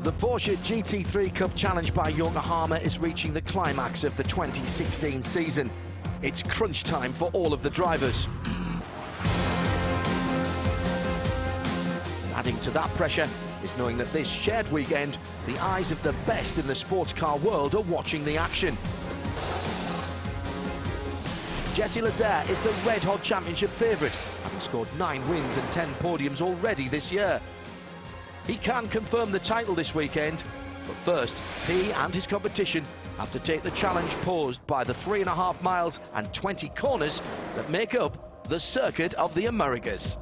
The Porsche GT3 Cup Challenge by Yokohama is reaching the climax of the 2016 season. It's crunch time for all of the drivers. Adding to that pressure is knowing that this shared weekend, the eyes of the best in the sports car world are watching the action. Jesse Lazare is the red-hot championship favourite, having scored 9 wins and 10 podiums already this year. He can confirm the title this weekend, but first, he and his competition have to take the challenge posed by the 3.5 miles and 20 corners that make up the Circuit of the Americas.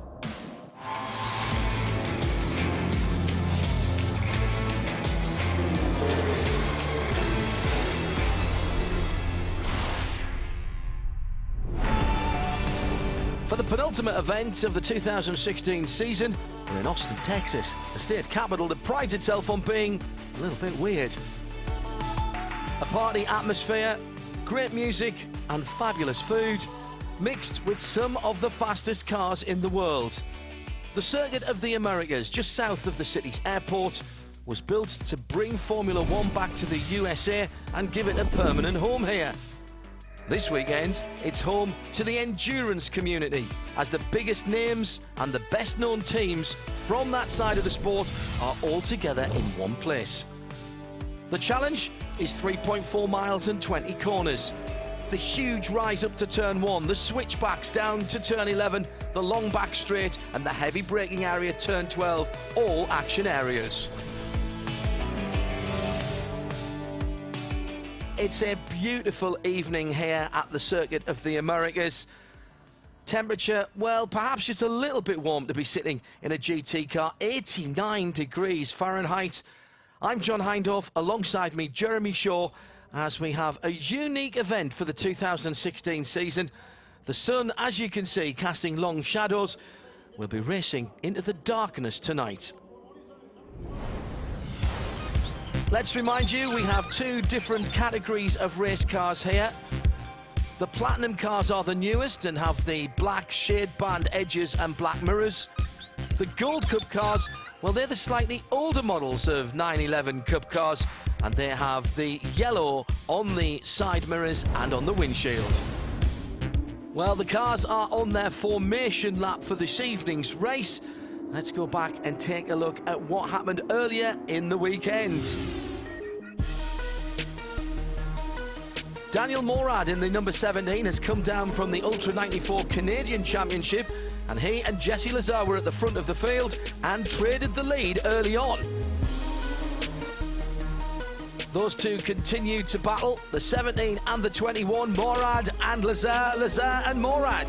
For the penultimate event of the 2016 season, we're in Austin, Texas, a state capital that prides itself on being a little bit weird. A party atmosphere, great music and fabulous food, mixed with some of the fastest cars in the world. The Circuit of the Americas, just south of the city's airport, was built to bring Formula One back to the USA and give it a permanent home here. This weekend, it's home to the endurance community, as the biggest names and the best-known teams from that side of the sport are all together in one place. The challenge is 3.4 miles and 20 corners. The huge rise up to turn 1, the switchbacks down to turn 11, the long back straight and the heavy braking area turn 12, all action areas. It's a beautiful evening here at the Circuit of the Americas. Temperature, well, perhaps just a little bit warm to be sitting in a GT car, 89 degrees Fahrenheit. I'm John Hindhaugh, alongside me Jeremy Shaw, as we have a unique event for the 2016 season. The sun, as you can see, casting long shadows. We'll be racing into the darkness tonight. Let's remind you, we have 2 different categories of race cars here. The Platinum cars are the newest and have the black shade band edges and black mirrors. The Gold Cup cars, well, they're the slightly older models of 911 Cup cars, and they have the yellow on the side mirrors and on the windshield. Well, the cars are on their formation lap for this evening's race. Let's go back and take a look at what happened earlier in the weekend. Daniel Morad in the number 17 has come down from the Ultra 94 Canadian Championship, and he and Jesse Lazare were at the front of the field and traded the lead early on. Those two continued to battle, the 17 and the 21, Morad and Lazare, Lazare and Morad.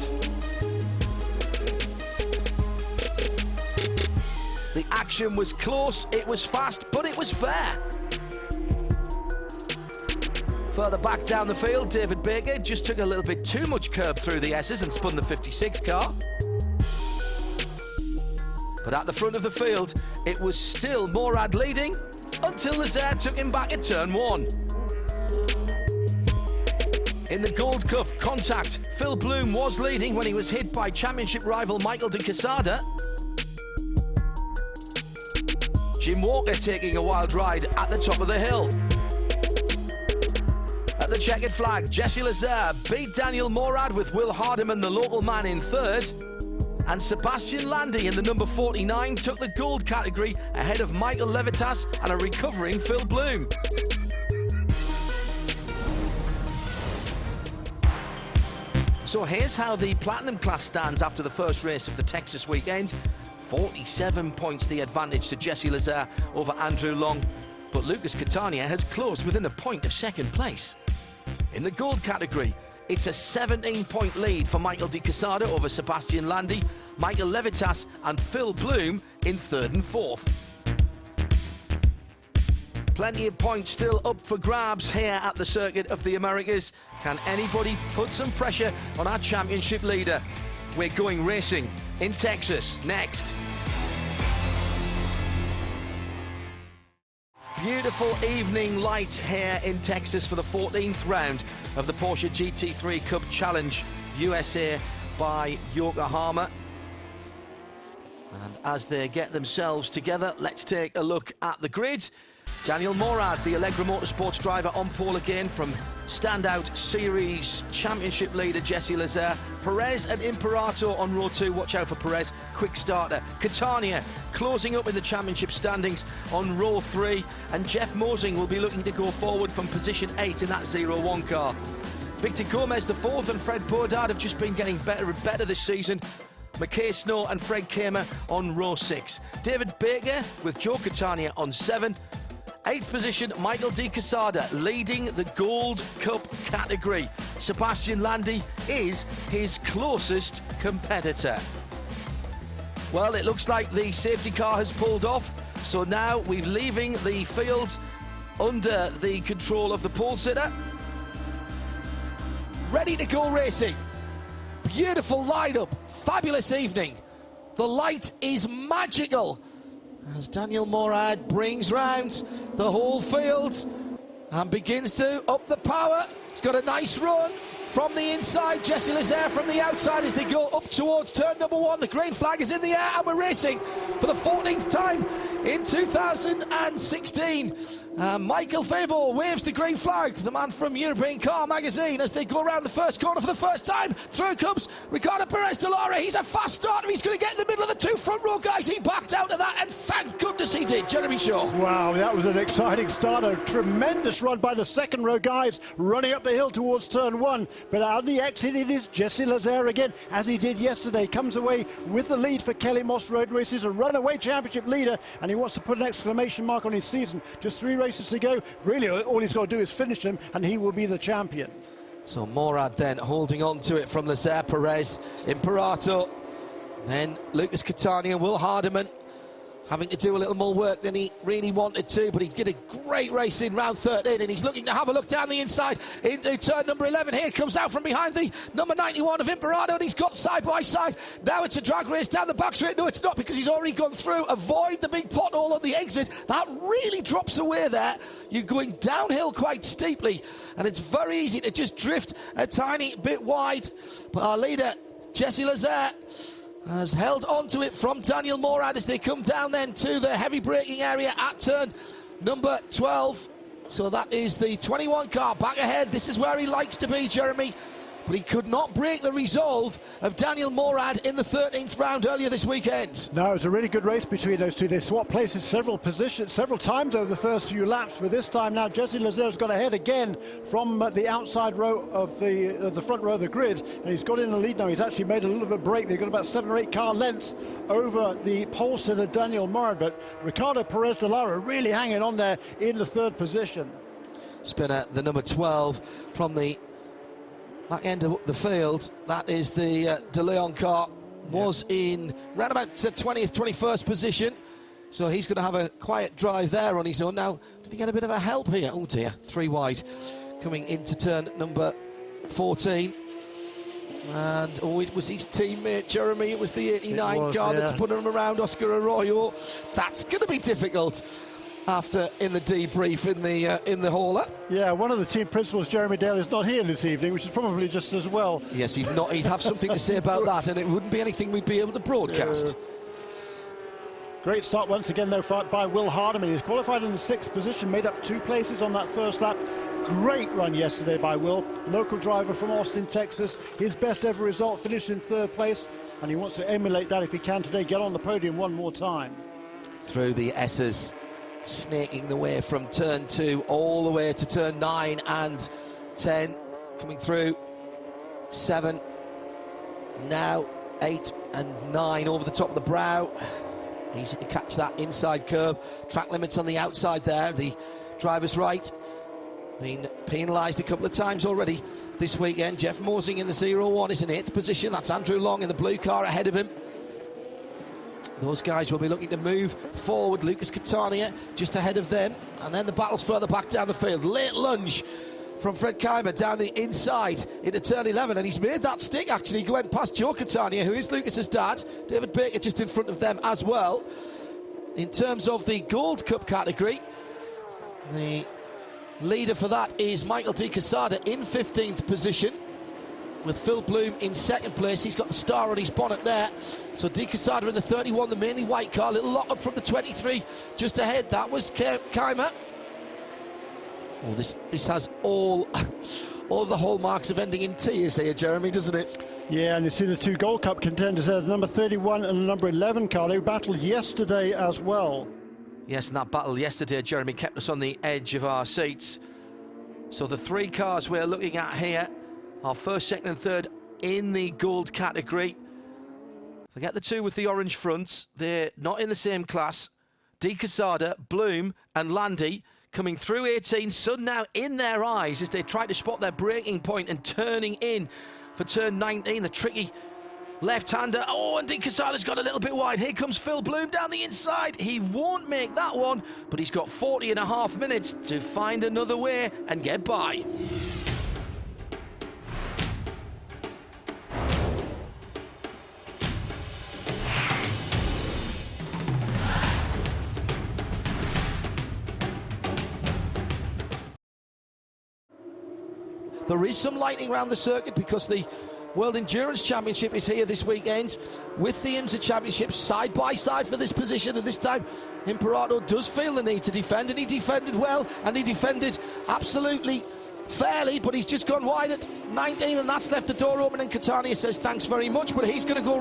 The action was close, it was fast, but it was fair. Further back down the field, David Baker just took a little bit too much curb through the S's and spun the 56 car. But at the front of the field, it was still Morad leading until Lazare took him back at turn 1. In the Gold Cup, contact, Phil Bloom was leading when he was hit by championship rival Michael de Quesada. Jim Walker taking a wild ride at the top of the hill. At the checkered flag, Jesse Lazare beat Daniel Morad with Will Hardiman, the local man, in 3rd. And Sebastian Landy in the number 49 took the gold category ahead of Michael Levitas and a recovering Phil Bloom. So here's how the Platinum class stands after the first race of the Texas weekend. 47 points the advantage to Jesse Lazare over Andrew Long, but Lucas Catania has closed within a point of second place. In the gold category, it's a 17-point lead for Michael de Quesada over Sebastian Landy, Michael Levitas and Phil Bloom in 3rd and 4th. Plenty of points still up for grabs here at the Circuit of the Americas. Can anybody put some pressure on our championship leader? We're going racing in Texas next. Beautiful evening light here in Texas for the 14th round of the Porsche GT3 Cup Challenge USA by Yokohama. And as they get themselves together, let's take a look at the grid. Daniel Morad, the Allegra Motorsports driver, on pole again from standout series championship leader Jesse Lazare. Perez and Imperato on row 2. Watch out for Perez, quick starter. Catania closing up in the championship standings on row 3. And Jeff Mosing will be looking to go forward from position 8 in that 0-1 car. Victor Gomez, the 4th, and Fred Bodard have just been getting better and better this season. McKay Snow and Fred Kamer on row 6. David Baker with Joe Catania on 7. 8th position, Michael Di Casada leading the Gold Cup category. Sebastian Landy is his closest competitor. Well, it looks like the safety car has pulled off, so now we're leaving the field under the control of the pole sitter. Ready to go racing. Beautiful lineup, fabulous evening. The light is magical as Daniel Morad brings round the whole field and begins to up the power. He's got a nice run from the inside. Jesse Lazare from the outside as they go up towards turn number 1. The green flag is in the air and we're racing for the 14th time in 2016. Michael Fabo waves the green flag, the man from European Car Magazine, as they go around the first corner for the first time. Through comes Ricardo Perez de Lara. He's a fast starter. He's going to get in the middle of the 2 front row guys. He backed out of that, and thank goodness he did. Jeremy Shaw. Wow, that was an exciting start. A tremendous run by the second row guys running up the hill towards turn 1. But out of the exit, it is Jesse Lazare again, as he did yesterday. Comes away with the lead for Kelly Moss Road Races, a runaway championship leader, and he wants to put an exclamation mark on his season. Just 3 races to go. Really, all he's got to do is finish them, and he will be the champion. So Morad then holding on to it from Lazare, Perez, Imperato, then Lucas Catania, Will Hardiman having to do a little more work than he really wanted to, but he did a great race in round 13, and he's looking to have a look down the inside into turn number 11. Here comes out from behind the number 91 of Imperato, and he's got side by side. Now it's a drag race down the back straight. No, it's not, because he's already gone through. Avoid the big pothole at the exit. That really drops away there. You're going downhill quite steeply, and it's very easy to just drift a tiny bit wide. But our leader, Jesse Lazare, has held on to it from Daniel Morad as they come down then to the heavy braking area at turn number 12. So that is the 21 car back ahead. This is where he likes to be, Jeremy. But he could not break the resolve of Daniel Morad in the 13th round earlier this weekend. No, it was a really good race between those two. They swapped places several times over the first few laps, but this time now Jesse Lazare's got ahead again from the outside row of the front row of the grid, and he's got in the lead now. He's actually made a little bit of a break. They've got about 7 or 8 car lengths over the pole sitter Daniel Morad, but Ricardo Perez de Lara really hanging on there in the 3rd position. Spinner, the number 12 from the back end of the field. That is the De Leon car, was in round about 20th, 21st position. So he's going to have a quiet drive there on his own. Now, did he get a bit of a help here? Oh dear, 3 wide coming into turn number 14. And it was his teammate, Jeremy. It was the 89 car that's putting him around, Oscar Arroyo. That's going to be difficult after in the debrief in the hauler. Yeah, one of the team principals, Jeremy Dale, is not here this evening, which is probably just as well. Yes, he'd have something to say about that, and it wouldn't be anything we'd be able to broadcast. Great start once again, though, by Will Hardiman. He's qualified in the 6th position, made up 2 places on that first lap. Great run yesterday by Will, local driver from Austin, Texas. His best ever result, finished in 3rd place, and he wants to emulate that if he can today, get on the podium one more time. Through the S's, snaking the way from turn 2 all the way to turn 9 and 10, coming through 7, now 8 and 9 over the top of the brow. Easy to catch that inside curb. Track limits on the outside there, the driver's right. Been penalised a couple of times already this weekend. Jeff Mosing in the 0-1 is in 8th position. That's Andrew Long in the blue car ahead of him. Those guys will be looking to move forward. Lucas Catania just ahead of them, and then the battle's further back down the field. Late lunge from Fred Keimer down the inside into turn 11, and he's made that stick actually going past Joe Catania, who is Lucas's dad. David Baker just in front of them as well. In terms of the Gold Cup category, the leader for that is Michael Di Casada in 15th position. with Phil Bloom in second place. He's got the star on his bonnet there. So De Quesada in the 31, the mainly white car. Little lock up from the 23 just ahead. That was Keimer. Oh, this has all the hallmarks of ending in tears here, Jeremy, doesn't it? Yeah, and you see the two Gold Cup contenders there, the number 31 and the number 11 car. They battled yesterday as well. Yes, and that battle yesterday, Jeremy, kept us on the edge of our seats. So the three cars we're looking at here are first, second and third in the gold category. Forget the two with the orange fronts. They're not in the same class. De Quesada, Bloom and Landy coming through 18. Sun now in their eyes as they try to spot their braking point and turning in for turn 19. The tricky left-hander. Oh, and De Quesada's got a little bit wide. Here comes Phil Bloom down the inside. He won't make that one, but he's got 40.5 minutes to find another way and get by. There is some lightning around the circuit because the World Endurance Championship is here this weekend with the IMSA Championship side by side for this position, and this time Imperato does feel the need to defend, and he defended well, and he defended absolutely fairly, but he's just gone wide at 19, and that's left the door open, and Catania says thanks very much, but he's going to go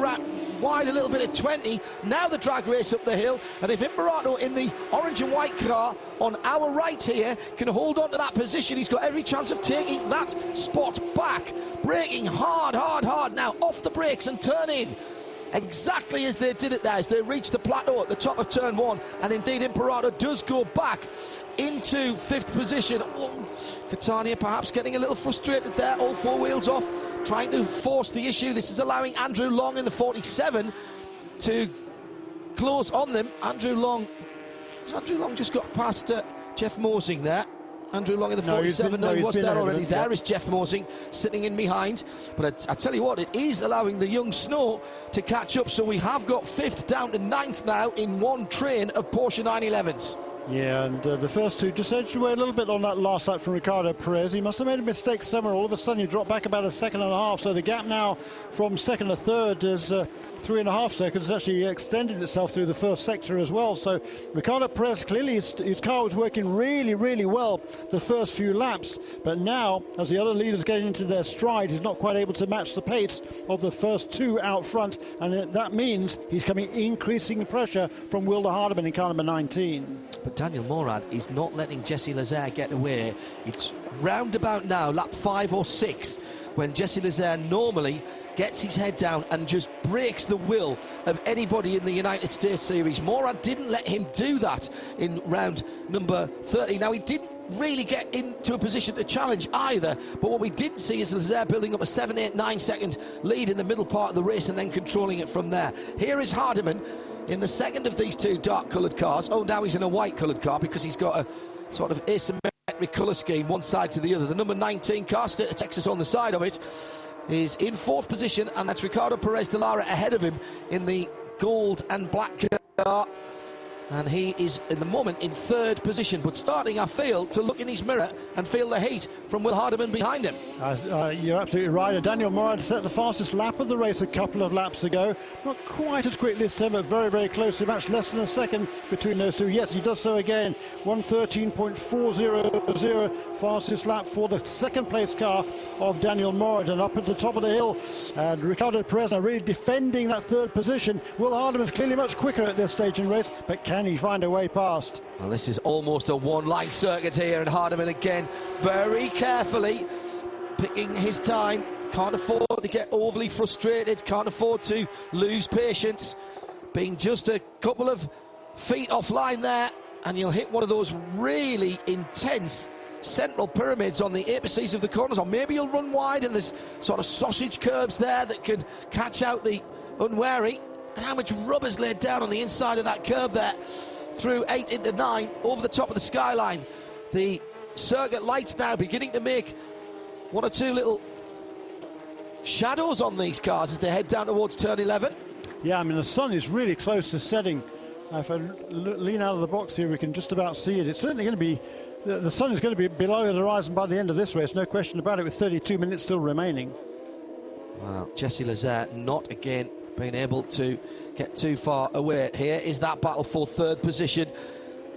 wide a little bit at 20. Now the drag race up the hill, and if Imperato in the orange and white car on our right here can hold on to that position, he's got every chance of taking that spot back. Braking hard now, off the brakes and turn in. Exactly as they did it there, as they reached the plateau at the top of turn 1, and indeed Imperato does go back into 5th position. Oh, Catania perhaps getting a little frustrated there, all four wheels off, trying to force the issue. This is allowing Andrew Long in the 47 to close on them. Has Andrew Long just got past Jeff Mosing there? Andrew Long in the 47, no, he was there already. There is Jeff Mosing sitting in behind. But I tell you what, it is allowing the young Snow to catch up. So we have got 5th down to 9th now in one train of Porsche 911s. Yeah, and the first two just edged away a little bit on that last lap from Ricardo Perez. He must have made a mistake somewhere. All of a sudden, he dropped back about a second and a half. So the gap now from second to third is 3.5 seconds. It's actually extended itself through the first sector as well. So Ricardo Perez, clearly his car was working really, really well the first few laps. But now, as the other leaders get into their stride, he's not quite able to match the pace of the first two out front. And that means he's coming increasing pressure from Wilder Hardeman in car number 19. But Daniel Morad is not letting Jesse Lazare get away. It's roundabout now, lap 5 or 6, when Jesse Lazare normally gets his head down and just breaks the will of anybody in the United States Series. Morad didn't let him do that in round number 30. Now, he didn't really get into a position to challenge either, but what we didn't see is Lazare building up a 7, 8, 9 second lead in the middle part of the race and then controlling it from there. Here is Hardeman in the second of these two dark coloured cars. Oh, now he's in a white coloured car because he's got a sort of asymmetric colour scheme one side to the other. The number 19 car, State of Texas on the side of it, is in 4th position, and that's Ricardo Perez de Lara ahead of him in the gold and black car. And he is, in the moment, in 3rd position. But starting, I feel, to look in his mirror and feel the heat from Will Hardeman behind him. You're absolutely right. Daniel Morad set the fastest lap of the race a couple of laps ago. Not quite as quick this time, but very, very closely matched. Less than a second between those two. Yes, he does so again. 1:13.400, fastest lap for the second place car of Daniel Morad. And up at the top of the hill, and Ricardo Perez are really defending that 3rd position. Will Hardeman's clearly much quicker at this stage in race, but can he find a way past? Well, this is almost a one-line circuit here, and Hardeman again very carefully picking his time. Can't afford to get overly frustrated, can't afford to lose patience. Being just a couple of feet offline there, and you'll hit one of those really intense central pyramids on the apices of the corners, or maybe you'll run wide and there's sort of sausage curbs there that can catch out the unwary. And how much rubber's laid down on the inside of that curb there through 8 into 9 over the top of the skyline. The circuit lights now beginning to make one or two little shadows on these cars as they head down towards turn 11. Yeah, I mean, the sun is really close to setting. If I lean out of the box here, we can just about see it. It's certainly going to be, the sun is going to be below the horizon by the end of this race, no question about it, with 32 minutes still remaining. Well, Jesse Lazare not again being able to get too far away. Here is that battle for third position.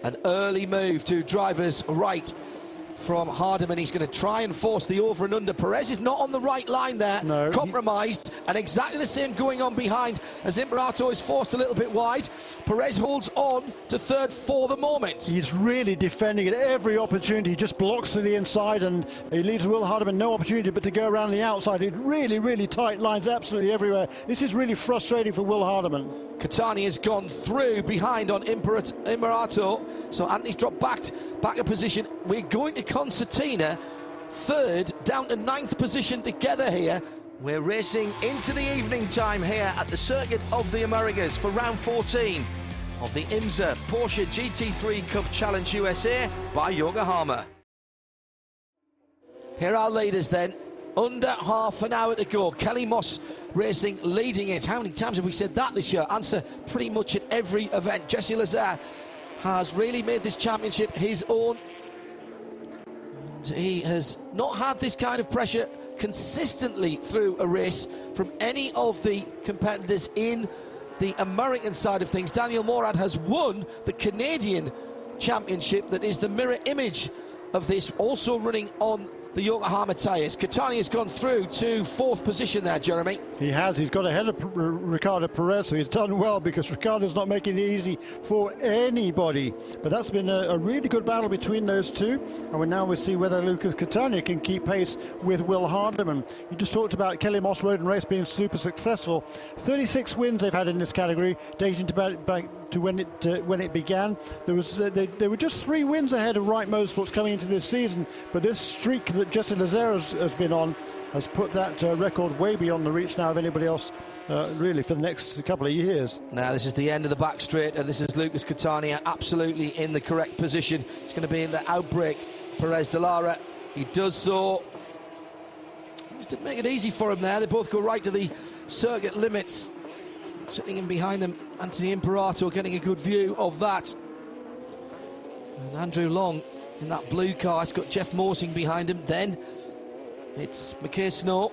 An early move to drivers right from Hardiman. He's going to try and force the over and under. Perez is not on the right line there. No, compromised, and exactly the same going on behind as Imperato is forced a little bit wide. Perez holds on to third for the moment. He's really defending at every opportunity. He just blocks to the inside, and he leaves Will Hardiman no opportunity but to go around the outside. It really tight lines absolutely everywhere. This is really frustrating for Will Hardiman. Catani has gone through behind on Imperato, so Anthony's dropped back a position. We're going to concertina, third down to ninth position together here. We're racing into the evening time here at the Circuit of the Americas for round 14 of the IMSA Porsche GT3 Cup Challenge USA by Yokohama. Here are leaders then. Under half an hour to go. Kelly Moss Racing leading it. How many times have we said that this year? Answer pretty much at every event. Jesse Lazare has really made this championship his own. And he has not had this kind of pressure consistently through a race from any of the competitors in the American side of things. Daniel Morad has won the Canadian championship that is the mirror image of this, also running on the Yokohama tyres. Catani has gone through to fourth position there, Jeremy. He has. He's got ahead of Ricardo Perez, so he's done well because Ricardo's not making it easy for anybody. But that's been a really good battle between those two. And now we'll see whether Lucas Catani can keep pace with Will Hardiman. You just talked about Kelly Moss Road and Race being super successful. 36 wins they've had in this category, dating back to when it began. There were just 3 wins ahead of Wright Motorsports coming into this season, but this streak that Jesse Lazare has been on has put that record way beyond the reach now of anybody else, really, for the next couple of years. Now this is the end of the back straight, and this is Lucas Catania absolutely in the correct position. He's going to be in the outbreak. Perez de Lara, he does so. Just didn't make it easy for him there. They both go right to the circuit limits. Sitting in behind him, Anthony Imperato getting a good view of that. And Andrew Long in that blue car. It's got Jeff Morsing behind him. Then it's McKay Snow.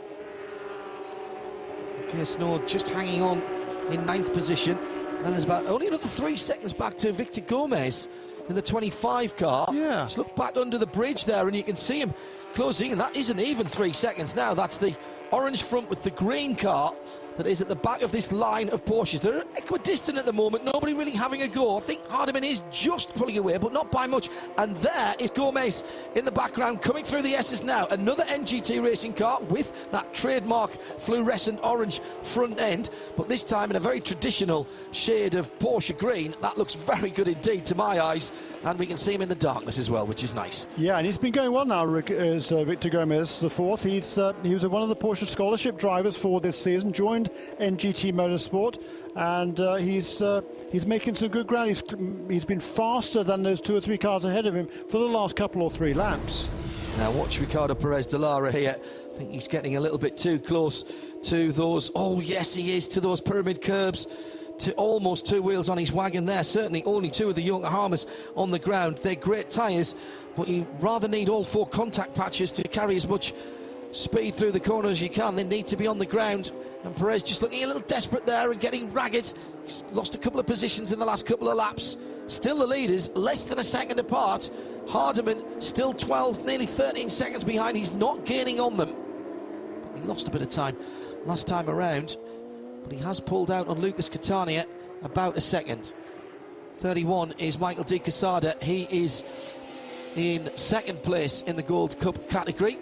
McKay Snow just hanging on in ninth position. And there's about only another 3 seconds back to Victor Gomez in the 25 car. Yeah. Just look back under the bridge there and you can see him closing, and that isn't even 3 seconds now. That's the orange front with the green car that is at the back of this line of Porsches. They're equidistant at the moment, nobody really having a go. I think Hardiman is just pulling away, but not by much. And there is Gomez in the background, coming through the S's now. Another NGT racing car with that trademark fluorescent orange front end, but this time in a very traditional shade of Porsche green. That looks very good indeed to my eyes, and we can see him in the darkness as well, which is nice. Yeah, and he's been going well now, Victor Gomez, the fourth. He was one of the Porsche scholarship drivers for this season, joined NGT Motorsport, and he's making some good ground. He's been faster than those 2 or 3 cars ahead of him for the last couple or 3 laps. Now watch Ricardo Perez de Lara here. I think he's getting a little bit too close to those, oh yes he is, to those pyramid curbs, to almost 2 wheels on his wagon there. Certainly only 2 of the Yokohamas on the ground. They're great tyres, but you rather need all 4 contact patches to carry as much speed through the corner as you can. They need to be on the ground, and Perez just looking a little desperate there and getting ragged. He's lost a couple of positions in the last couple of laps. Still the leaders, less than a second apart. Hardiman still 12, nearly 13 seconds behind. He's not gaining on them. He lost a bit of time last time around, but he has pulled out on Lucas Catania about a second. 31 is Michael Di Casada. He is in second place in the Gold Cup category.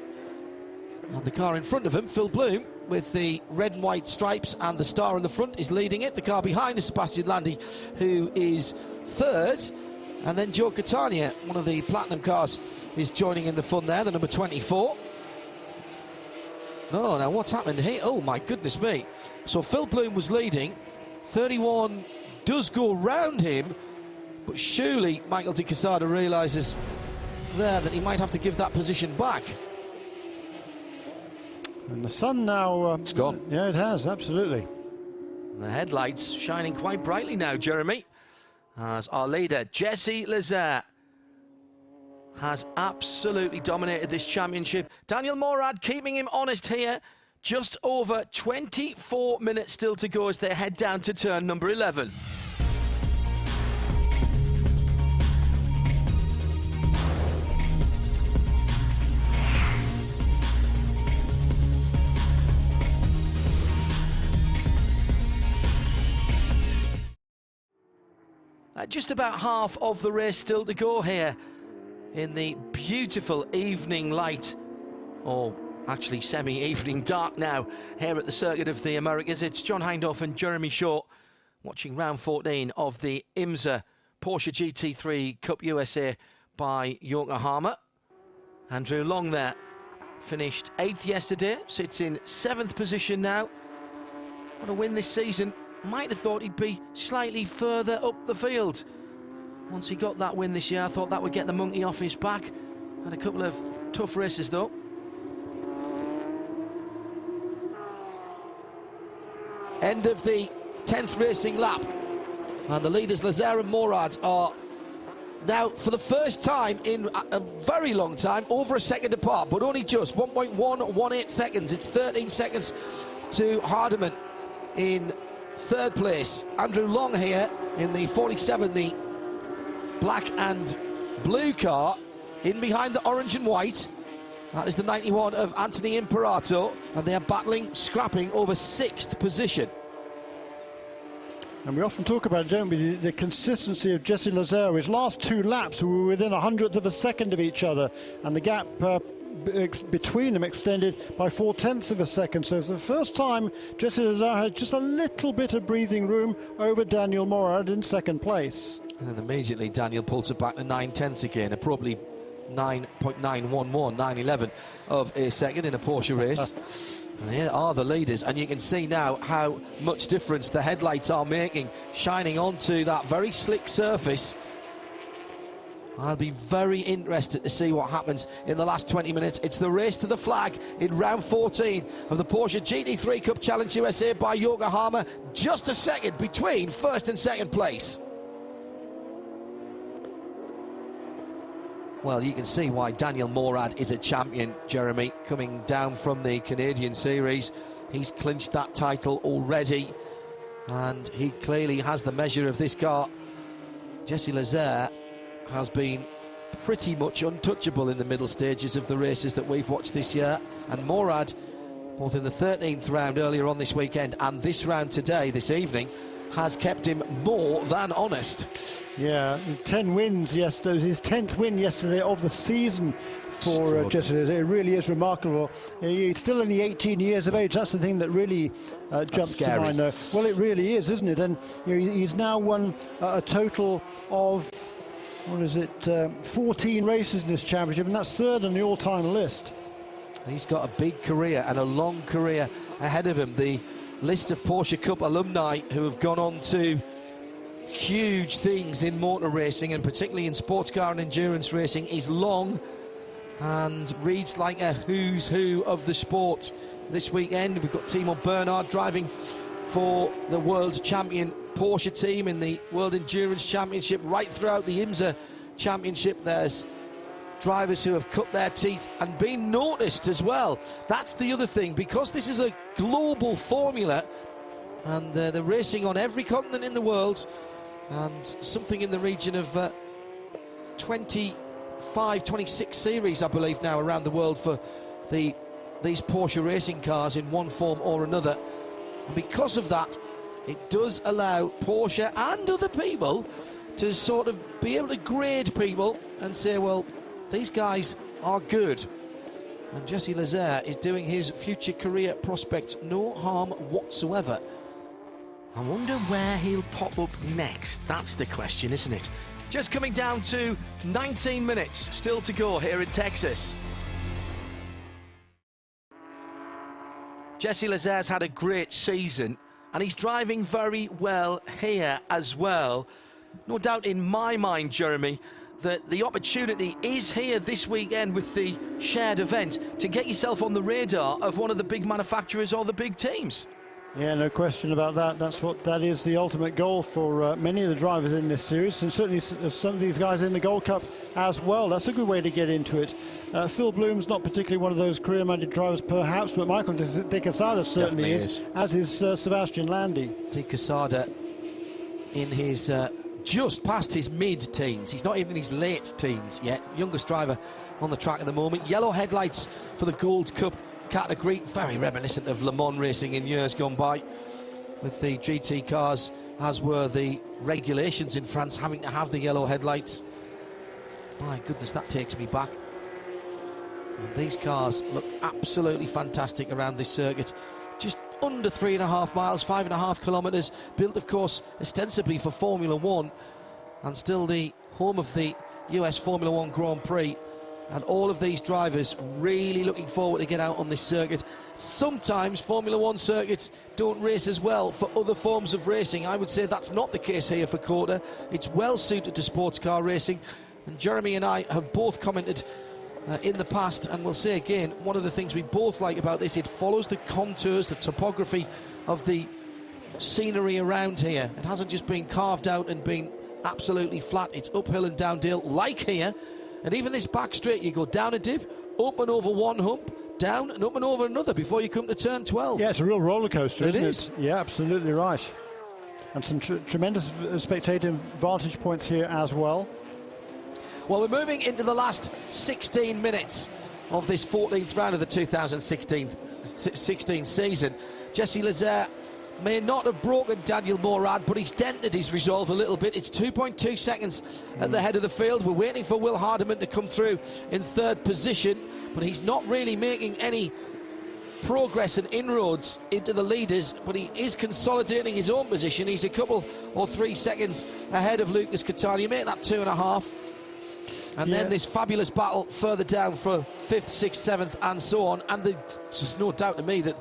And the car in front of him, Phil Bloom, with the red and white stripes and the star in the front, is leading it. The car behind is Sebastian Landy, who is third. And then Joe Catania, one of the platinum cars, is joining in the fun there, the number 24. Oh, now what's happened here? Oh, my goodness me. So Phil Bloom was leading. 31 does go round him, but surely Michael Di Casada realises there that he might have to give that position back. And the sun now... it's gone. Yeah, it has, absolutely. The headlights shining quite brightly now, Jeremy, as our leader, Jesse Lazare, has absolutely dominated this championship. Daniel Morad keeping him honest here, Just over 24 minutes still to go as they head down to turn number 11. Just about half of the race still to go here in the beautiful evening light, or actually semi-evening dark now, here at the Circuit of the Americas. It's John Hindhaugh and Jeremy Shaw watching round 14 of the IMSA Porsche GT3 Cup USA by Yokohama. Andrew Long there finished 8th yesterday, sits in 7th position now. What a win this season. Might have thought he'd be slightly further up the field. Once he got that win this year, I thought that would get the monkey off his back. Had a couple of tough races though. End of the 10th racing lap, and the leaders Lazaire and Morad are now, for the first time in a very long time, over a second apart, but only just 1.118 seconds. It's 13 seconds to Hardiman in 3rd place. Andrew Long here in the 47, the black and blue car, in behind the orange and white. That is the 91 of Anthony Imperato, and they are battling, scrapping over 6th position. And we often talk about it, don't we, the consistency of Jesse Lazaire. His last 2 laps were within 100th of a second of each other, and the gap between them extended by 0.4 of a second. So for the first time, Jesse Lazaire had just a little bit of breathing room over Daniel Morad in 2nd place. And then immediately Daniel pulls it back to 9/10 again, a probably 9.911, 9/11 of a second in a Porsche race. And here are the leaders, and you can see now how much difference the headlights are making, shining onto that very slick surface. I'll be very interested to see what happens in the last 20 minutes. It's the race to the flag in round 14 of the Porsche GT3 Cup Challenge USA by Yokohama. Just a second between 1st and 2nd place. Well, you can see why Daniel Morad is a champion, Jeremy, coming down from the Canadian Series. He's clinched that title already, and he clearly has the measure of this car. Jesse Lazaire has been pretty much untouchable in the middle stages of the races that we've watched this year, and Morad, both in the 13th round earlier on this weekend and this round today, this evening, has kept him more than honest. Yeah, 10 wins yesterday. It was his 10th win yesterday of the season for Jesse Lazaire. It really is remarkable. He's still only 18 years of age. That's the thing that really jumps to mind. Well, it really is, isn't it? And he's now won a total of, 14 races in this championship, and that's 3rd on the all-time list. He's got a big career and a long career ahead of him. The list of Porsche Cup alumni who have gone on to huge things in motor racing, and particularly in sports car and endurance racing, is long and reads like a who's who of the sport. This weekend we've got Timo Bernhard driving for the world champion Porsche team in the World Endurance Championship. Right throughout the IMSA Championship there's drivers who have cut their teeth and been noticed as well. That's the other thing, because this is a global formula and they're racing on every continent in the world, and something in the region of 25, 26 series, I believe, now around the world for these Porsche racing cars in one form or another. And because of that, it does allow Porsche and other people to sort of be able to grade people and say, well, these guys are good. And Jesse Lazaire is doing his future career prospects no harm whatsoever. I wonder where he'll pop up next. That's the question, isn't it? Just coming down to 19 minutes still to go here in Texas. Jesse Lazaire's had a great season, and he's driving very well here as well. No doubt in my mind, Jeremy, that the opportunity is here this weekend with the shared event to get yourself on the radar of one of the big manufacturers or the big teams. Yeah, no question about that. That is the ultimate goal for many of the drivers in this series, and certainly some of these guys in the Gold Cup as well. That's a good way to get into it. Phil Bloom's not particularly one of those career-minded drivers, perhaps, but Michael De Quesada certainly is, as is Sebastian Landy. De Quesada in his just past his mid-teens. He's not even in his late teens yet. Youngest driver on the track at the moment. Yellow headlights for the Gold Cup category, very reminiscent of Le Mans racing in years gone by, with the GT cars, as were the regulations in France having to have the yellow headlights. My goodness, that takes me back. And these cars look absolutely fantastic around this circuit. Just under 3.5 miles, 5.5 kilometres, built of course ostensibly for Formula One, and still the home of the US Formula One Grand Prix. And all of these drivers really looking forward to get out on this circuit. Sometimes Formula One circuits don't race as well for other forms of racing. I would say that's not the case here for COTA. It's well suited to sports car racing. And Jeremy and I have both commented in the past, and we'll say again, one of the things we both like about this, it follows the contours, the topography of the scenery around here. It hasn't just been carved out and been absolutely flat. It's uphill and downhill, like here. And even this back straight, you go down a dip, up and over one hump, down and up and over another before you come to turn 12. Yeah, it's a real roller coaster, isn't it? Yeah, absolutely right. And some tremendous spectator vantage points here as well. Well, we're moving into the last 16 minutes of this 14th round of the 2016 season. Jesse Lazare may not have broken Daniel Morad, but he's dented his resolve a little bit. It's 2.2 seconds at the head of the field. We're waiting for Will Hardiman to come through in third position, but he's not really making any progress and inroads into the leaders, but he is consolidating his own position. He's a couple or 3 seconds ahead of Lucas Catania. You make that 2.5. And then this fabulous battle further down for 5th, 6th, 7th, and so on. And there's no doubt to me that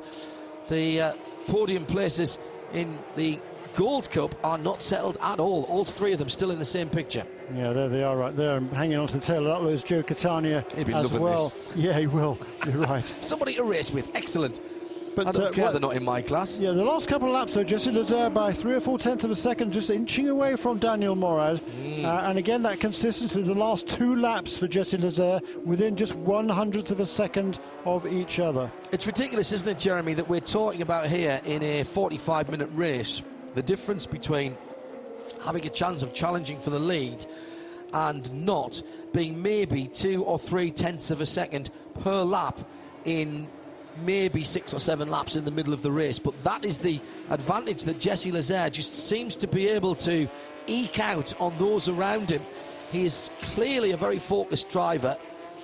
the podium places in the Gold Cup are not settled at all. All three of them still in the same picture. Yeah, there they are right there, hanging on to the tail of that was Joe Catania as well. This. Yeah, he will. You're right. Somebody to race with. Excellent. But I don't care, they're not in my class. Yeah, the last couple of laps, though, Jesse Lazare by 3 or 4 tenths of a second, just inching away from Daniel Morad. And again, that consistency, the last 2 laps for Jesse Lazare, within just 1/100th of a second of each other. It's ridiculous, isn't it, Jeremy, that we're talking about here in a 45-minute race, the difference between having a chance of challenging for the lead and not being maybe 2 or 3 tenths of a second per lap in maybe 6 or 7 laps in the middle of the race. But that is the advantage that Jesse Lazare just seems to be able to eke out on those around him. He is clearly a very focused driver.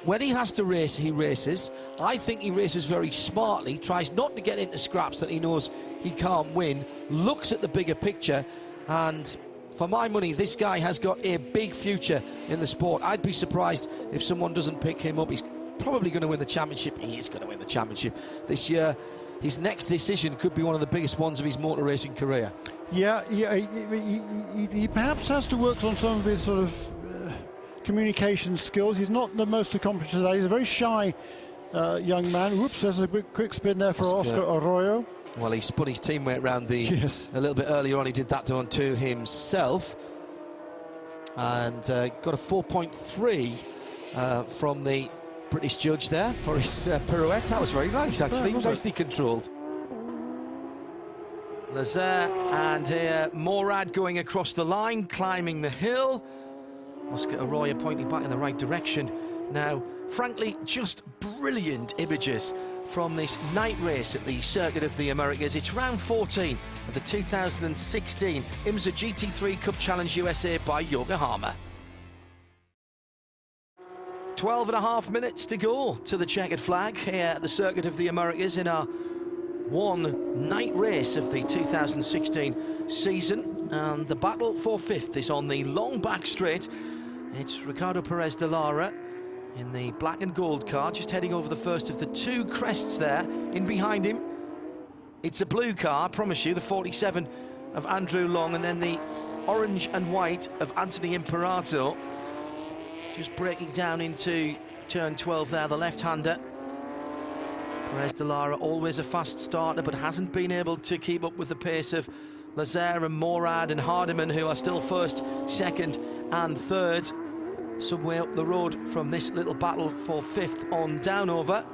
When he has to race, he races. I think he races very smartly, tries not to get into scraps that he knows he can't win, looks at the bigger picture, and for my money, this guy has got a big future in the sport. I'd be surprised if someone doesn't pick him up. He's probably going to win the championship. He is going to win the championship this year. His next decision could be one of the biggest ones of his motor racing career. Yeah, he perhaps has to work on some of his sort of communication skills. He's not the most accomplished of that. He's a very shy young man. Whoops, there's a quick spin there for Oscar Arroyo. Well, he spun his teammate around a little bit earlier on. He did that onto himself. And got a 4.3 from the British judge there for his pirouette. That was very nice, actually. Nicely controlled. Lazare and here Morad going across the line, climbing the hill. Oscar Arroyo pointing back in the right direction. Now, frankly, just brilliant images from this night race at the Circuit of the Americas. It's round 14 of the 2016 IMSA GT3 Cup Challenge USA by Yokohama. 12.5 minutes to go to the checkered flag here at the Circuit of the Americas in our one night race of the 2016 season. And the battle for 5th is on the long back straight. It's Ricardo Perez de Lara in the black and gold car, just heading over the first of the 2 crests there. In behind him, it's a blue car, I promise you, the 47 of Andrew Long, and then the orange and white of Anthony Imperato. Just breaking down into turn 12 there, the left-hander. Perez de Lara, always a fast starter, but hasn't been able to keep up with the pace of Lazaire and Morad and Hardiman, who are still first, second and third. Some way up the road from this little battle for fifth on Downover.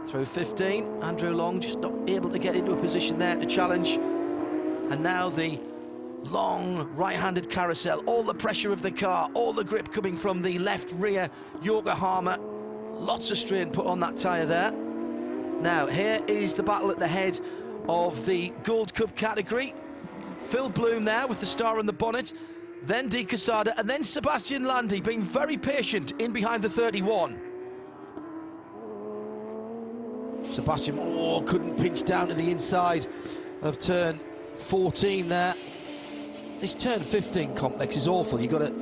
Through 15, Andrew Long just not able to get into a position there to challenge. And now the long right-handed carousel, all the pressure of the car, all the grip coming from the left rear Yokohama. Lots of strain put on that tyre there. Now, here is the battle at the head of the Gold Cup category. Phil Bloom there with the star on the bonnet, then Di Casada, and then Sebastian Landy being very patient in behind the 31. Sebastian, couldn't pinch down to the inside of turn 14 there. This turn 15 complex is awful. You've got to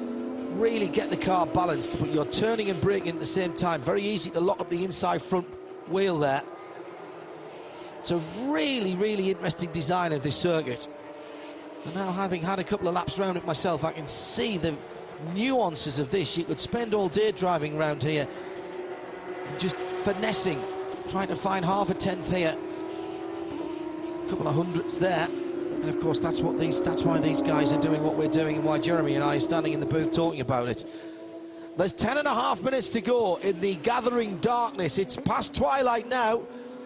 really get the car balanced, but you're turning and braking at the same time. Very easy to lock up the inside front wheel there. It's a really, really interesting design of this circuit. And now, having had a couple of laps around it myself, I can see the nuances of this. You could spend all day driving around here and just finessing, trying to find half a tenth here, a couple of hundredths there. And of course, that's why these guys are doing what we're doing, and why Jeremy and I are standing in the booth talking about it. There's 10.5 minutes to go in the gathering darkness. It's past twilight now.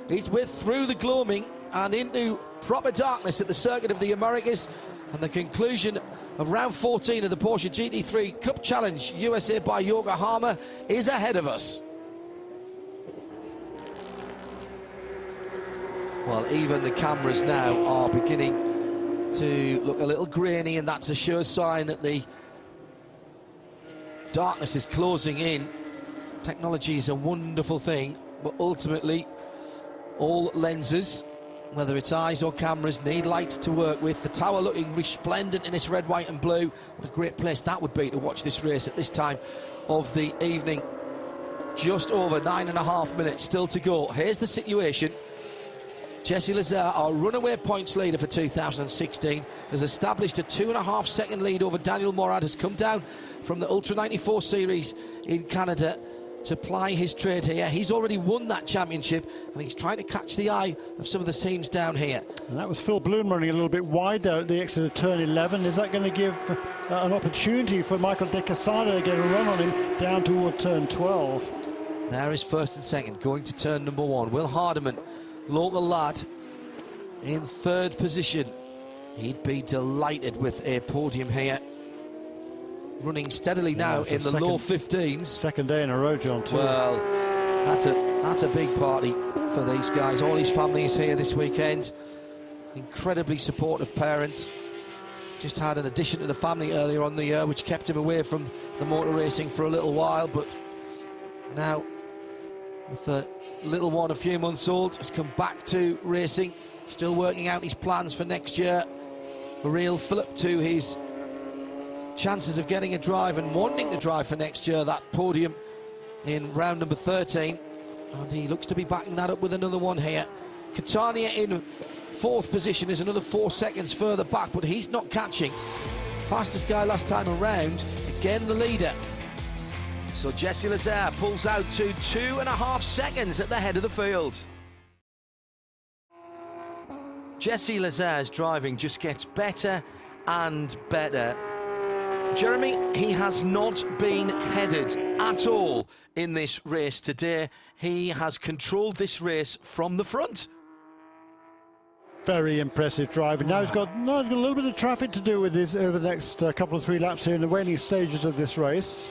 We're through the gloaming and into proper darkness at the Circuit of the Americas, and the conclusion of round 14 of the Porsche GT3 Cup Challenge USA by Yokohama is ahead of us. Well, even the cameras now are beginning to look a little grainy, and that's a sure sign that the darkness is closing in. Technology is a wonderful thing, but ultimately all lenses, whether it's eyes or cameras, need light to work with. The tower looking resplendent in its red, white and blue. What a great place that would be to watch this race at this time of the evening. Just over 9.5 minutes still to go. Here's the situation. Jesse Lazaire, our runaway points leader for 2016, has established a 2.5 second lead over Daniel Morad, has come down from the Ultra 94 series in Canada to ply his trade here. He's already won that championship, and he's trying to catch the eye of some of the teams down here. And that was Phil Bloom running a little bit wide there at the exit of turn 11. Is that going to give an opportunity for Michael Di Casada to get a run on him down toward turn 12? There is first and second, going to turn number 1. Will Hardiman, local lad, in third position. He'd be delighted with a podium here. Running steadily now in the low 15s. Second day in a row, John, too. Well, that's a big party for these guys. All his family is here this weekend. Incredibly supportive parents. Just had an addition to the family earlier on the year, which kept him away from the motor racing for a little while, but now, with the little one a few months old, has come back to racing, still working out his plans for next year. A real fillip to his chances of getting a drive and wanting to drive for next year, that podium in round number 13, and he looks to be backing that up with another one here. Catania in fourth position is another 4 seconds further back, but he's not catching. Fastest guy last time around, again the leader. So Jesse Lazaire pulls out to 2.5 seconds at the head of the field. Jesse Lazaire's driving just gets better and better. Jeremy, he has not been headed at all in this race today. He has controlled this race from the front. Very impressive driving. Now he's got a little bit of traffic to do with this over the next couple of 3 laps here in the waning stages of this race.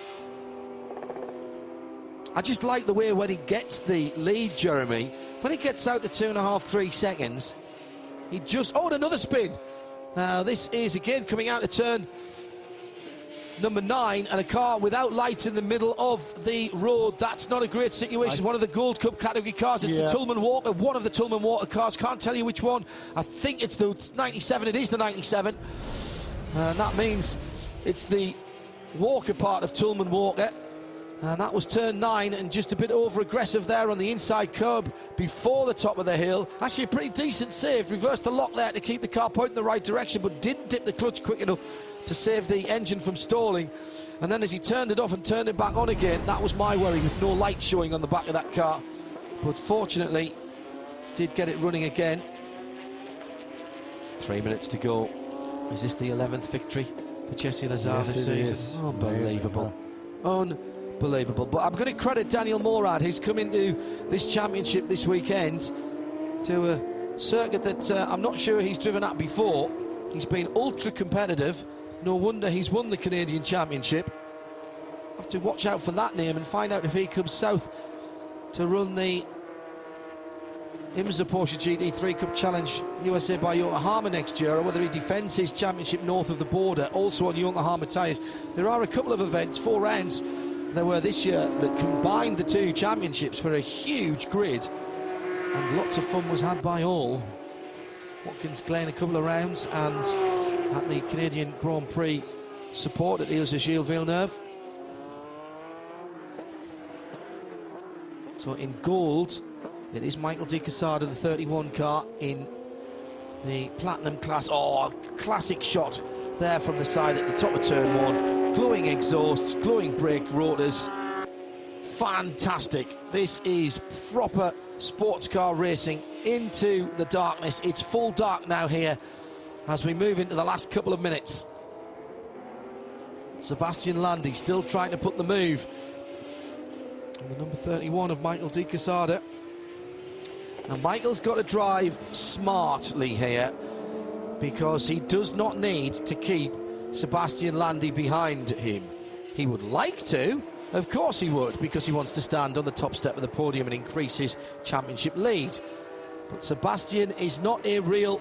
I just like the way when he gets the lead, Jeremy, when he gets out to 2.5, 3 seconds, he just, another spin. Now this is again coming out to turn number 9, and a car without lights in the middle of the road. That's not a great situation. One of the Gold Cup category cars. It's the Tillman Walker, one of the Tillman Walker cars. Can't tell you which one. I think it's the 97. It is the 97. And that means it's the Walker part of Tillman Walker. And that was turn 9, and just a bit over-aggressive there on the inside curb before the top of the hill. Actually a pretty decent save. Reversed the lock there to keep the car pointing the right direction, but didn't dip the clutch quick enough to save the engine from stalling. And then as he turned it off and turned it back on again, that was my worry, with no light showing on the back of that car. But fortunately, did get it running again. 3 minutes to go. Is this the 11th victory for Jesse Lazare this season? Unbelievable. Unbelievable. But I'm going to credit Daniel Morad, who's come into this championship this weekend to a circuit that I'm not sure he's driven at before. He's been ultra competitive. No wonder he's won the Canadian Championship. Have to watch out for that name and find out if he comes south to run the IMSA Porsche GT3 Cup Challenge USA by Yokohama next year, or whether he defends his championship north of the border, also on Yokohama tyres. There are a couple of events, 4 rounds there were this year, that combined the two championships for a huge grid, and lots of fun was had by all. Watkins Glen a couple of rounds, and at the Canadian Grand Prix support at Îles de Gilles Villeneuve. So in gold, it is Michael de Quesada, the 31 car, in the platinum class. Oh, classic shot there from the side at the top of turn 1. Glowing exhausts, glowing brake rotors. Fantastic. This is proper sports car racing into the darkness. It's full dark now here as we move into the last couple of minutes. Sebastian Landy still trying to put the move on the number 31 of Michael de Quesada. And Michael's got to drive smartly here, because he does not need to keep Sebastian Landy behind him. He would like to, of course he would, because he wants to stand on the top step of the podium and increase his championship lead. But Sebastian is not a real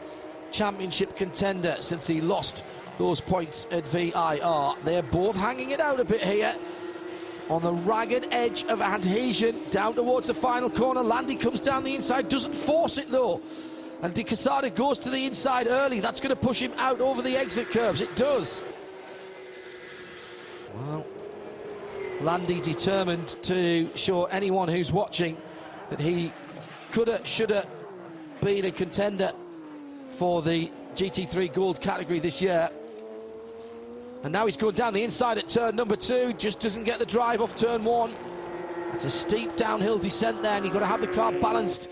championship contender since he lost those points at VIR. They're both hanging it out a bit here on the ragged edge of adhesion down towards the final corner. Landy comes down the inside, doesn't force it though, and de Quesada goes to the inside early. That's going to push him out over the exit curbs. It does. Well, Landy determined to show anyone who's watching that he coulda, shoulda been a contender for the GT3 Gold category this year. And now he's going down the inside at turn number 2, just doesn't get the drive off turn 1. It's a steep downhill descent there, and you've got to have the car balanced.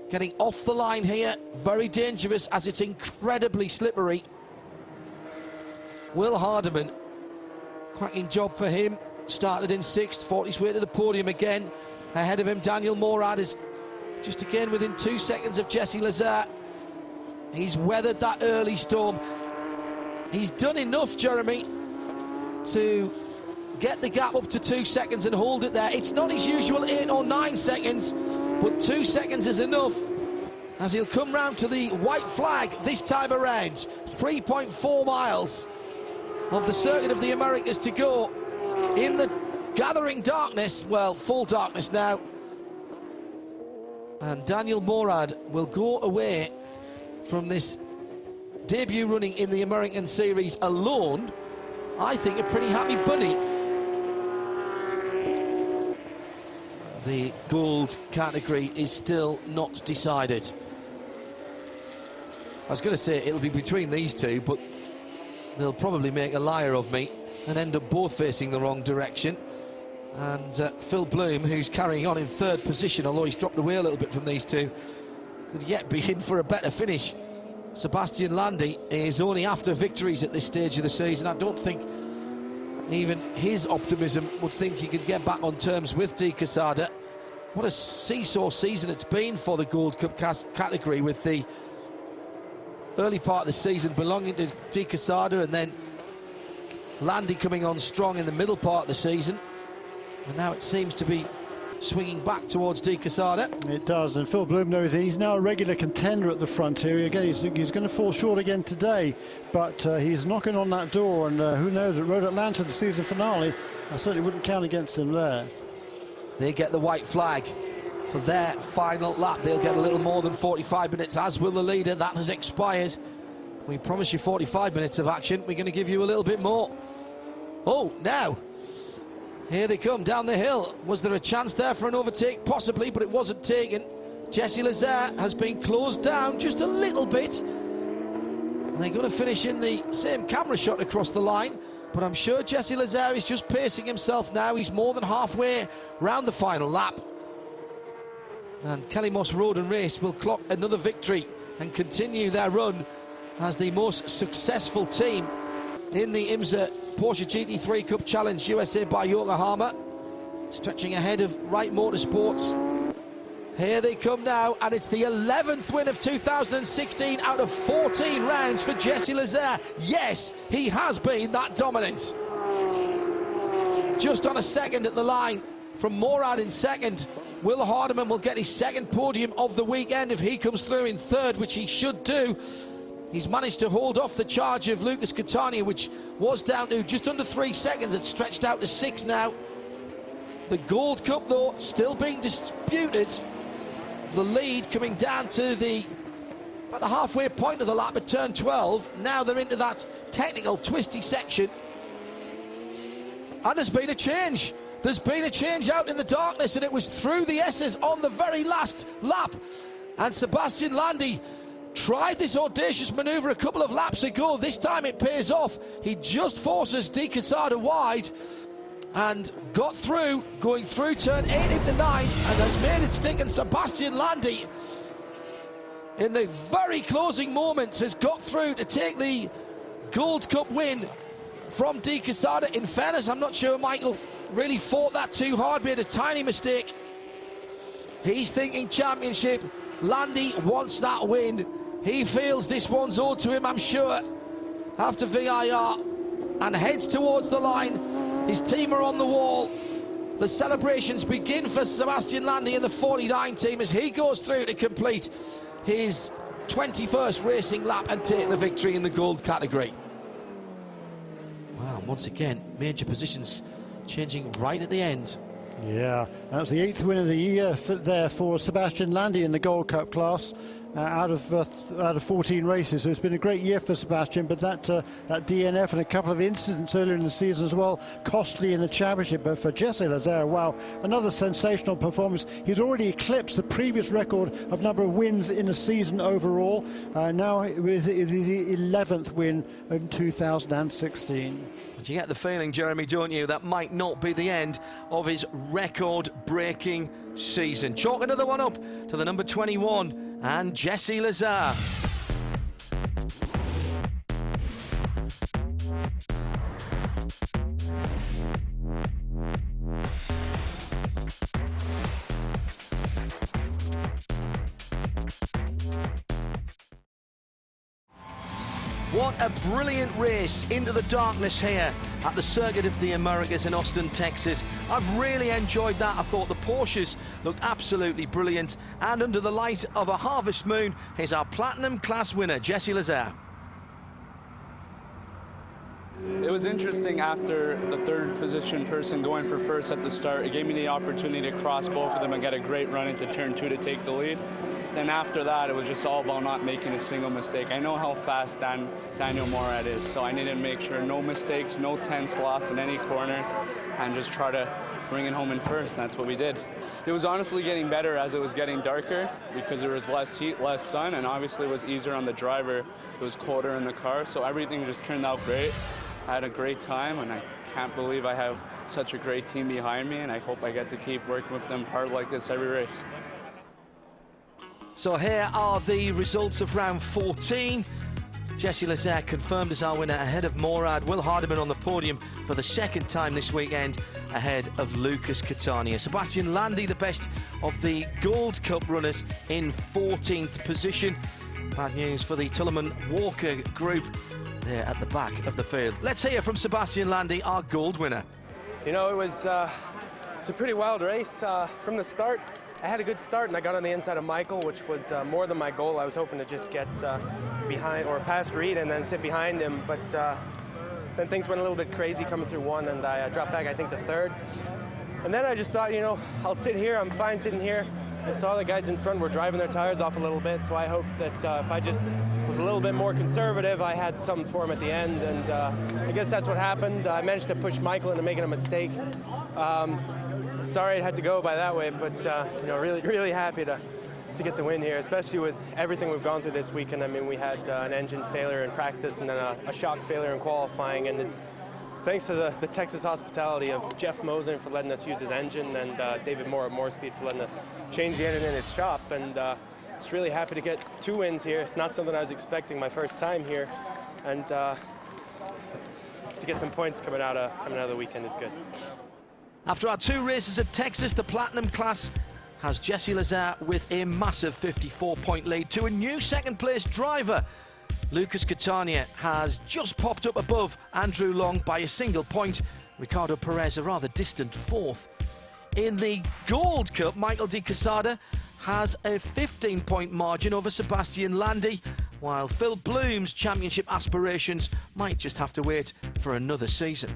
Getting off the line here, very dangerous as it's incredibly slippery. Will Hardiman, cracking job for him. Started in 6th, fought his way to the podium again. Ahead of him, Daniel Morad is just again within 2 seconds of Jesse Lazare. He's weathered that early storm. He's done enough, Jeremy, to get the gap up to 2 seconds and hold it there. It's not his usual 8 or 9 seconds, but 2 seconds is enough, as he'll come round to the white flag this time around. 3.4 miles of the Circuit of the Americas to go in the gathering darkness, well, full darkness now. And Daniel Morad will go away from this debut running in the American Series alone, I think, a pretty happy bunny. The gold category is still not decided. I was going to say it'll be between these two, but they'll probably make a liar of me and end up both facing the wrong direction. And Phil Bloom, who's carrying on in 3rd position, although he's dropped away a little bit from these two, could yet be in for a better finish. Sebastian Landy is only after victories at this stage of the season. I don't think even his optimism would think he could get back on terms with de Quesada. What a seesaw season it's been for the Gold Cup category, with the early part of the season belonging to de Quesada, and then Landy coming on strong in the middle part of the season. And now it seems to be swinging back towards de Quesada. It does, and Phil Bloom knows he's now a regular contender at the front here. Again, he's going to fall short again today, but he's knocking on that door, and who knows, at Road Atlanta, the season finale, I certainly wouldn't count against him there. They get the white flag for their final lap. They'll get a little more than 45 minutes, as will the leader. That has expired. We promised you 45 minutes of action. We're going to give you a little bit more. Oh, now here they come down the hill. Was there a chance there for an overtake? Possibly, but it wasn't taken. Jesse Lazare has been closed down just a little bit, and they're going to finish in the same camera shot across the line. But I'm sure Jesse Lazare is just pacing himself now. He's more than halfway round the final lap. And Kelly Moss Road and Race will clock another victory and continue their run as the most successful team in the IMSA Porsche GT3 Cup Challenge USA by Yokohama, stretching ahead of Wright Motorsports. Here they come now, and it's the 11th win of 2016 out of 14 rounds for Jesse Lazare. Yes, he has been that dominant. Just on a second at the line from Morad in second. Will Hardiman will get his second podium of the weekend if he comes through in third, which he should do. He's managed to hold off the charge of Lucas Catania, which was down to just under 3 seconds. It's stretched out to 6 now. The Gold Cup, though, still being disputed. The lead coming down to at the halfway point of the lap at turn 12. Now they're into that technical twisty section. And there's been a change. There's been a change out in the darkness, and it was through the S's on the very last lap. And Sebastian Landy tried this audacious maneuver a couple of laps ago. This time it pays off. He just forces De Quesada wide and got through, going through turn 8 into 9, and has made it stick. And Sebastian Landy, in the very closing moments, has got through to take the Gold Cup win from De Quesada. In fairness, I'm not sure Michael really fought that too hard, made a tiny mistake. He's thinking championship. Landy wants that win. He feels this one's owed to him, I'm sure, after VIR, and heads towards the line. His team are on the wall. The celebrations begin for Sebastian Landy in the 49 team as he goes through to complete his 21st racing lap and take the victory in the gold category. Wow, once again, major positions changing right at the end. Yeah, that was the 8th win of the year for Sebastian Landy in the Gold Cup class. Out of 14 races, so it's been a great year for Sebastian. But that DNF and a couple of incidents earlier in the season as well, costly in the championship. But for Jesse Lazare, wow, another sensational performance. He's already eclipsed the previous record of number of wins in a season overall. Now it is his 11th win in 2016. But you get the feeling, Jeremy, don't you, that might not be the end of his record-breaking season. Chalk another one up to the number 21 and Jesse Lazare. What a brilliant race into the darkness here at the Circuit of the Americas in Austin, Texas. I've really enjoyed that. I thought the Porsches looked absolutely brilliant. And under the light of a harvest moon, here's our Platinum class winner, Jesse Lazare. It was interesting after the third position person going for first at the start. It gave me the opportunity to cross both of them and get a great run into turn 2 to take the lead. Then after that, it was just all about not making a single mistake. I know how fast Daniel Morad is, so I needed to make sure no mistakes, no tenths lost in any corners, and just try to bring it home in first, and that's what we did. It was honestly getting better as it was getting darker because there was less heat, less sun, and obviously it was easier on the driver. It was colder in the car, so everything just turned out great. I had a great time, and I can't believe I have such a great team behind me, and I hope I get to keep working with them hard like this every race. So here are the results of round 14. Jesse Lazare confirmed as our winner ahead of Morad. Will Hardiman on the podium for the second time this weekend ahead of Lucas Catania. Sebastian Landy, the best of the Gold Cup runners, in 14th position. Bad news for the Tullerman Walker group there at the back of the field. Let's hear from Sebastian Landy, our gold winner. You know, it was a pretty wild race from the start. I had a good start, and I got on the inside of Michael, which was more than my goal. I was hoping to just get behind or past Reed and then sit behind him, but then things went a little bit crazy coming through one, and I dropped back, I think, to third. And then I just thought, you know, I'll sit here. I'm fine sitting here. I saw the guys in front were driving their tires off a little bit, so I hoped that if I just was a little bit more conservative, I had something for him at the end, and I guess that's what happened. I managed to push Michael into making a mistake. Sorry it had to go by that way, but you know, really happy to get the win here, especially with everything we've gone through this weekend. I mean, we had an engine failure in practice and then a shock failure in qualifying, and thanks to the Texas hospitality of Jeff Moser for letting us use his engine, and David Moore at More Speed for letting us change the engine in his shop. And just really happy to get 2 wins here. It's not something I was expecting my first time here, and to get some points coming out of the weekend is good. After our 2 races at Texas, the Platinum class has Jesse Lazare with a massive 54-point lead to a new second-place driver. Lucas Catania has just popped up above Andrew Long by a single point. Ricardo Perez a rather distant 4th. In the Gold Cup, Michael De Quesada has a 15-point margin over Sebastian Landy, while Phil Bloom's championship aspirations might just have to wait for another season.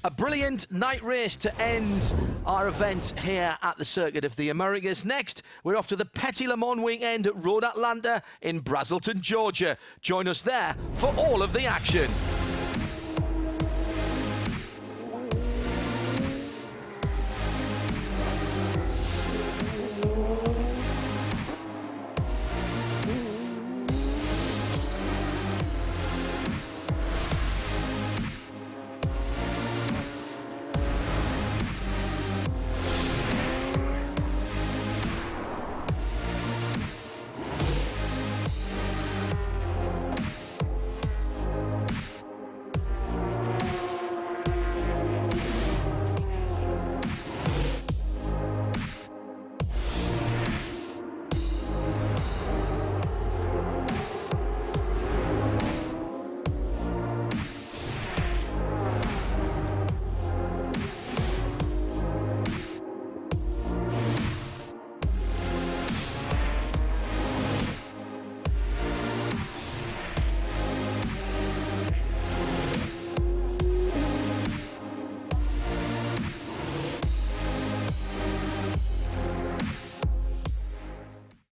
A brilliant night race to end our event here at the Circuit of the Americas. Next, we're off to the Petit Le Mans weekend at Road Atlanta in Braselton, Georgia. Join us there for all of the action.